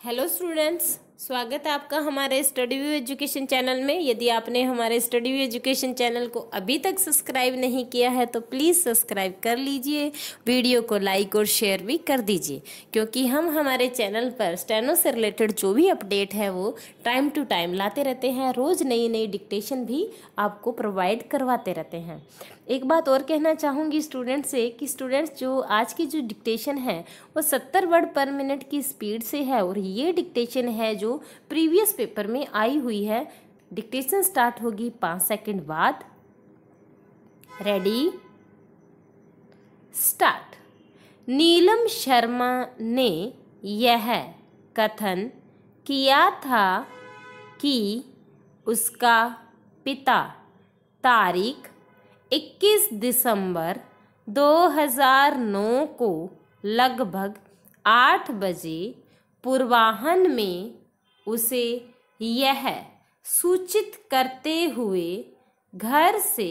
Hello students, स्वागत है आपका हमारे स्टडी व्यू एजुकेशन चैनल में। यदि आपने हमारे स्टडी व्यू एजुकेशन चैनल को अभी तक सब्सक्राइब नहीं किया है तो प्लीज़ सब्सक्राइब कर लीजिए, वीडियो को लाइक और शेयर भी कर दीजिए, क्योंकि हम हमारे चैनल पर स्टेनो से रिलेटेड जो भी अपडेट है वो टाइम टू टाइम लाते रहते हैं। रोज़ नई नई डिक्टेशन भी आपको प्रोवाइड करवाते रहते हैं। एक बात और कहना चाहूँगी स्टूडेंट्स से कि स्टूडेंट्स जो आज की जो डिक्टेशन है वो 70 वर्ड पर मिनट की स्पीड से है और ये डिक्टेशन है जो प्रीवियस पेपर में आई हुई है। डिक्टेशन स्टार्ट होगी 5 सेकंड बाद। Ready, start. नीलम शर्मा ने यह कथन किया था कि उसका पिता तारीख 21 दिसंबर 2009 को लगभग 8 बजे पूर्वाह्न में उसे यह सूचित करते हुए घर से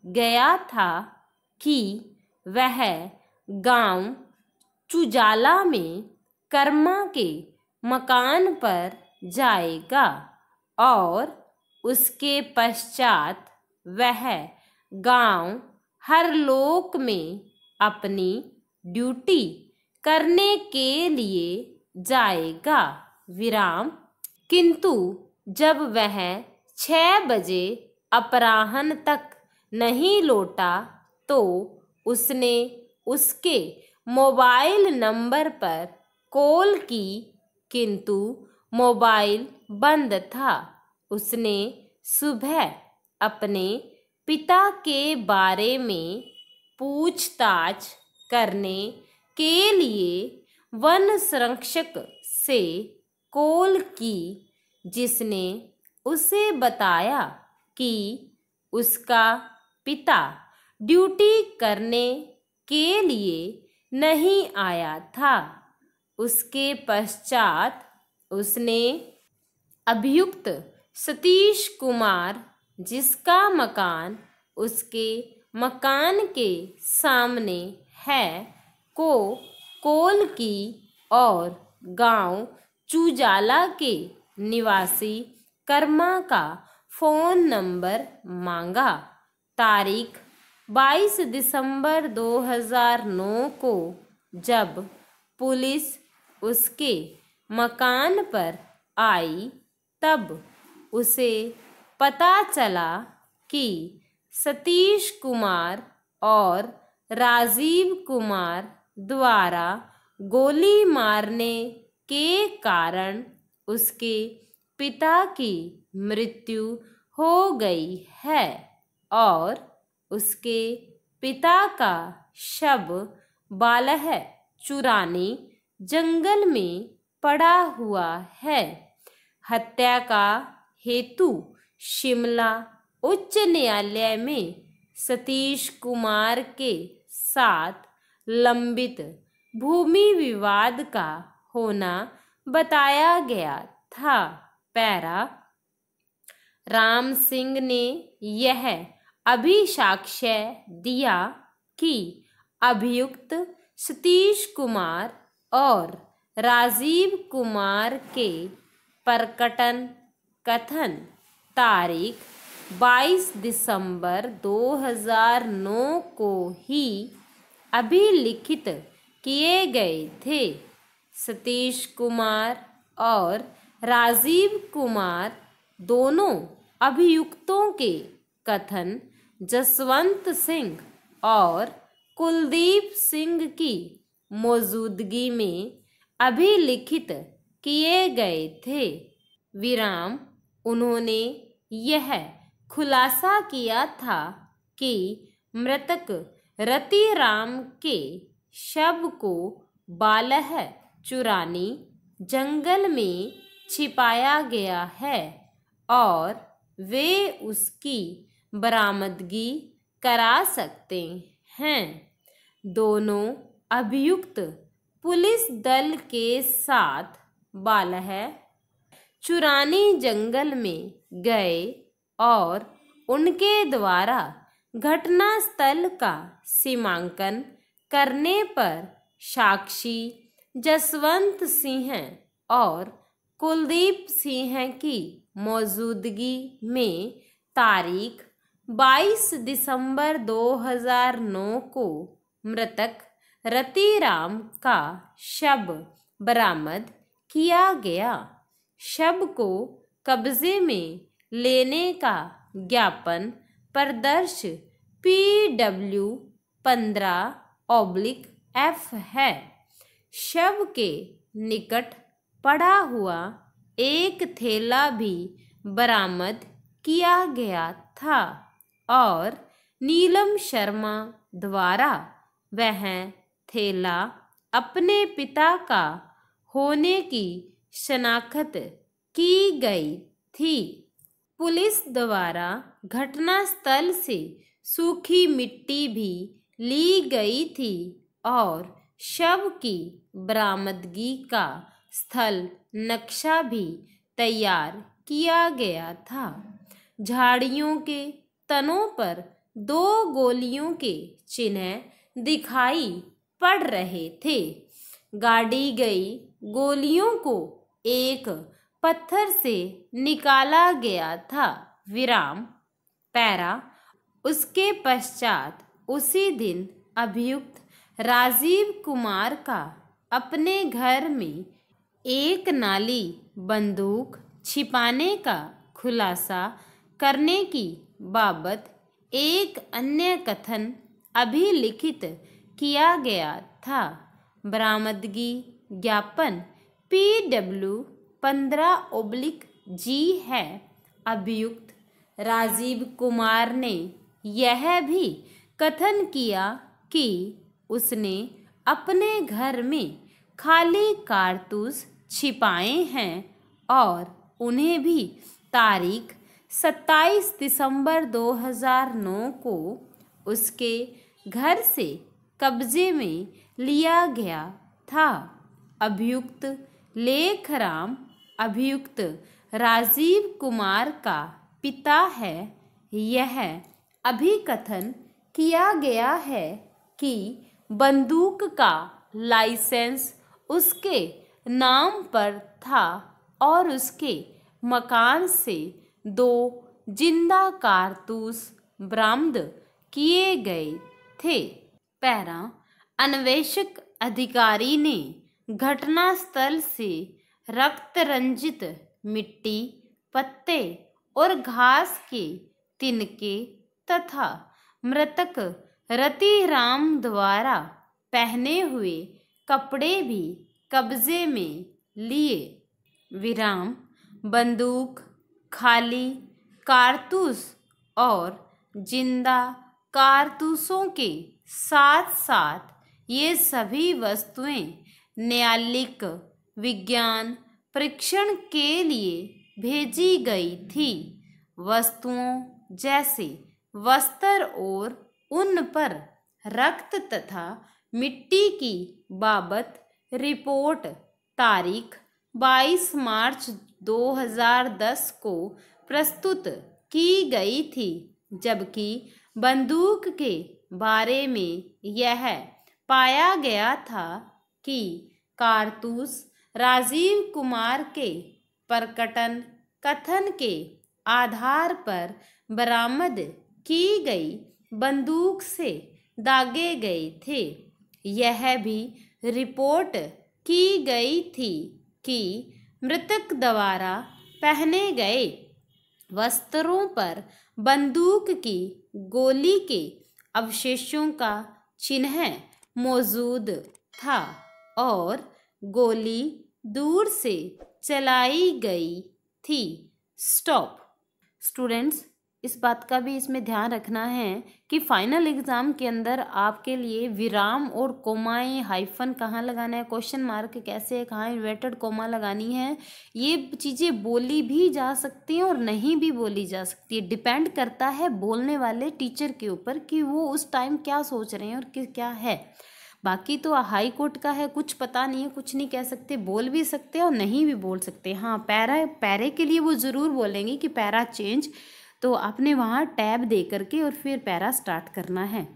गया था कि वह गांव चुजाला में कर्मा के मकान पर जाएगा और उसके पश्चात वह गांव हरलोक में अपनी ड्यूटी करने के लिए जाएगा विराम। किंतु जब वह 6 बजे अपराह्न तक नहीं लौटा तो उसने उसके मोबाइल नंबर पर कॉल की, किंतु मोबाइल बंद था। उसने सुबह अपने पिता के बारे में पूछताछ करने के लिए वन संरक्षक से कॉल की, जिसने उसे बताया कि उसका पिता ड्यूटी करने के लिए नहीं आया था। उसके पश्चात उसने अभियुक्त सतीश कुमार, जिसका मकान उसके मकान के सामने है, को कॉल की और गांव चुजाला के निवासी कर्मा का फ़ोन नंबर मांगा। तारीख 22 दिसंबर 2009 को जब पुलिस उसके मकान पर आई तब उसे पता चला कि सतीश कुमार और राजीव कुमार द्वारा गोली मारने के कारण उसके पिता की मृत्यु हो गई है और उसके पिता का शव बालह चुरानी जंगल में पड़ा हुआ है। हत्या का हेतु शिमला उच्च न्यायालय में सतीश कुमार के साथ लंबित भूमि विवाद का होना बताया गया था। पैरा राम सिंह ने यह अभिसाक्ष्य दिया कि अभियुक्त सतीश कुमार और राजीव कुमार के प्रकटन कथन तारीख 22 दिसंबर 2009 को ही अभिलिखित किए गए थे। सतीश कुमार और राजीव कुमार दोनों अभियुक्तों के कथन जसवंत सिंह और कुलदीप सिंह की मौजूदगी में अभिलिखित किए गए थे विराम। उन्होंने यह खुलासा किया था कि मृतक रतिराम के शव को बालह चुरानी जंगल में छिपाया गया है और वे उसकी बरामदगी करा सकते हैं। दोनों अभियुक्त पुलिस दल के साथ बालह चुरानी जंगल में गए और उनके द्वारा घटनास्थल का सीमांकन करने पर साक्षी जसवंत सिंह और कुलदीप सिंह की मौजूदगी में तारीख 22 दिसंबर 2009 को मृतक रतिराम का शव बरामद किया गया। शव को कब्जे में लेने का ज्ञापन प्रदर्श PW 15/F है। शव के निकट पड़ा हुआ एक थैला भी बरामद किया गया था और नीलम शर्मा द्वारा वह थैला अपने पिता का होने की शनाख्त की गई थी। पुलिस द्वारा घटनास्थल से सूखी मिट्टी भी ली गई थी और शव की बरामदगी का स्थल नक्शा भी तैयार किया गया था। झाड़ियों के तनों पर 2 गोलियों के चिन्ह दिखाई पड़ रहे थे। गाड़ी गई गोलियों को एक पत्थर से निकाला गया था। विराम पैरा। उसके पश्चात उसी दिन अभियुक्त राजीव कुमार का अपने घर में एक नाली बंदूक छिपाने का खुलासा करने की बाबत एक अन्य कथन अभिलिखित किया गया था। बरामदगी ज्ञापन PW 15/G है। अभियुक्त राजीव कुमार ने यह भी कथन किया कि उसने अपने घर में खाली कारतूस छिपाए हैं और उन्हें भी तारीख 27 दिसंबर 2009 को उसके घर से कब्जे में लिया गया था। अभियुक्त लेखराम अभियुक्त राजीव कुमार का पिता है। यह अभिकथन किया गया है कि बंदूक का लाइसेंस उसके नाम पर था और उसके मकान से 2 जिंदा कारतूस बरामद किए गए थे। पैरा। अन्वेषक अधिकारी ने घटनास्थल से रक्त रंजित मिट्टी, पत्ते और घास के तिनके तथा मृतक रतिराम द्वारा पहने हुए कपड़े भी कब्जे में लिए। विराम बंदूक, खाली कारतूस और जिंदा कारतूसों के साथ साथ ये सभी वस्तुएं न्यायालयिक विज्ञान परीक्षण के लिए भेजी गई थी। वस्तुओं जैसे वस्त्र और उन पर रक्त तथा मिट्टी की बाबत रिपोर्ट तारीख 22 मार्च 2010 को प्रस्तुत की गई थी, जबकि बंदूक के बारे में यह पाया गया था कि कारतूस राजीव कुमार के प्रकटन कथन के आधार पर बरामद की गई बंदूक से दागे गए थे। यह भी रिपोर्ट की गई थी कि मृतक द्वारा पहने गए वस्त्रों पर बंदूक की गोली के अवशेषों का चिन्ह मौजूद था और गोली दूर से चलाई गई थी। स्टॉप। स्टूडेंट्स, इस बात का भी इसमें ध्यान रखना है कि फाइनल एग्जाम के अंदर आपके लिए विराम और कोमाएं, हाइफन कहाँ लगाना है, क्वेश्चन मार्क कैसे है, कहाँ इन्वर्टेड कोमा लगानी है, ये चीज़ें बोली भी जा सकती हैं और नहीं भी बोली जा सकती है। डिपेंड करता है बोलने वाले टीचर के ऊपर कि वो उस टाइम क्या सोच रहे हैं और क्या है। बाकी तो हाई कोर्ट का है, कुछ पता नहीं है, कुछ नहीं कह सकते, बोल भी सकते हैं और नहीं भी बोल सकते। हाँ, पैरे के लिए वो ज़रूर बोलेंगे कि पैरा चेंज, तो आपने वहाँ टैब दे करके और फिर पैरा स्टार्ट करना है।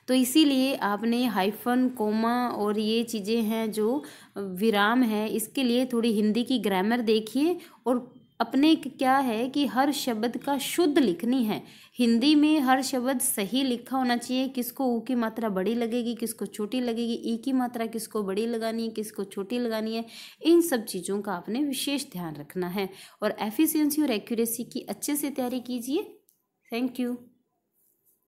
तो इसीलिए आपने हाइफन, कोमा और ये चीज़ें हैं जो विराम है, इसके लिए थोड़ी हिंदी की ग्रामर देखिए। और अपने क्या है कि हर शब्द का शुद्ध लिखनी है। हिंदी में हर शब्द सही लिखा होना चाहिए। किसको ऊ की मात्रा बड़ी लगेगी, किसको छोटी लगेगी, ई की मात्रा किसको बड़ी लगानी है, किसको छोटी लगानी है, इन सब चीज़ों का आपने विशेष ध्यान रखना है। और एफिशिएंसी और एक्यूरेसी की अच्छे से तैयारी कीजिए। Thank you.